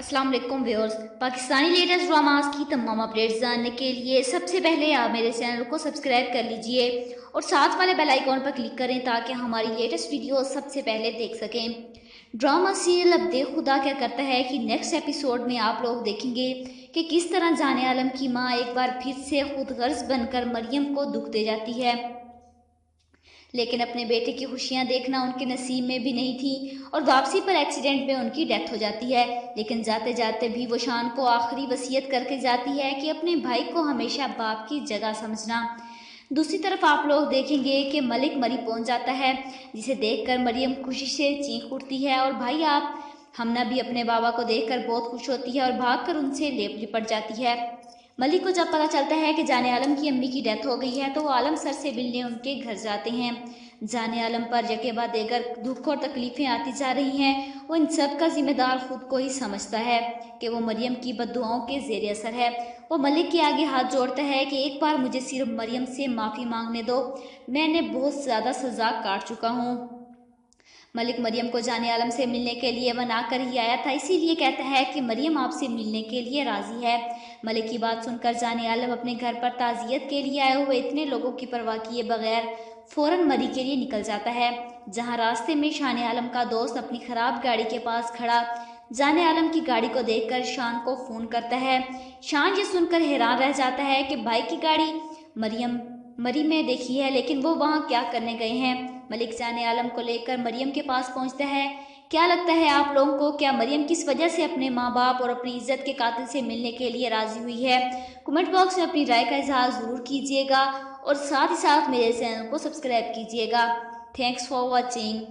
अस्सलाम वालेकुम viewers. Pakistani latest dramas की तमाम अपडेट्स जानने के लिए सबसे पहले आप मेरे चैनल को सब्सक्राइब कर लीजिए और साथ वाले बेल आइकॉन पर क्लिक करें ताकि हमारी लेटेस्ट वीडियो सबसे पहले देख सकें। ड्रामा सीरियल अब देख खुदा क्या करता है कि नेक्स्ट एपिसोड में आप लोग देखेंगे कि किस तरह जाने आलम की माँ एक बार फिर से खुद गर्ज बनकर मरियम को दुख दे जाती है, लेकिन अपने बेटे की खुशियां देखना उनके नसीब में भी नहीं थी और वापसी पर एक्सीडेंट में उनकी डेथ हो जाती है। लेकिन जाते जाते भी वो शान को आखिरी वसीयत करके जाती है कि अपने भाई को हमेशा बाप की जगह समझना। दूसरी तरफ आप लोग देखेंगे कि मलिक मरी पहुंच जाता है, जिसे देखकर मरियम खुशी से चीख उठती है और भाई आप हमना भी अपने बाबा को देखकर बहुत खुश होती है और भागकर उनसे लेप लिपट जाती है। मलिक को जब पता चलता है कि जाने आलम की अम्मी की डेथ हो गई है तो वो आलम सर से मिलने उनके घर जाते हैं। जाने आलम पर यके बाद देकर दुख और तकलीफें आती जा रही हैं, वो इन सब का जिम्मेदार खुद को ही समझता है कि वो मरियम की बद्दुआओं के जेर असर है। वो मलिक के आगे हाथ जोड़ता है कि एक बार मुझे सिर्फ मरियम से माफ़ी मांगने दो, मैंने बहुत ज़्यादा सजा काट चुका हूँ। मलिक मरियम को जाने आलम से मिलने के लिए मना कर ही आया था, इसीलिए कहता है कि मरियम आपसे मिलने के लिए राजी है। मलिक की बात सुनकर जाने आलम अपने घर पर ताज़ियत के लिए आए हुए इतने लोगों की परवाह किए बगैर फौरन मरी के लिए निकल जाता है। जहां रास्ते में शान आलम का दोस्त अपनी खराब गाड़ी के पास खड़ा जाने आलम की गाड़ी को देखकर शान को फोन करता है। शान ये सुनकर हैरान रह जाता है कि भाई की गाड़ी मरियम मरी में देखी है, लेकिन वो वहाँ क्या करने गए हैं। मलिक जाने आलम को लेकर मरियम के पास पहुंचता है। क्या लगता है आप लोगों को, क्या मरियम किस वजह से अपने माँ बाप और अपनी इज्जत के कातिल से मिलने के लिए राजी हुई है? कमेंट बॉक्स में अपनी राय का इजहार जरूर कीजिएगा और साथ ही साथ मेरे चैनल को सब्सक्राइब कीजिएगा। Thanks for watching.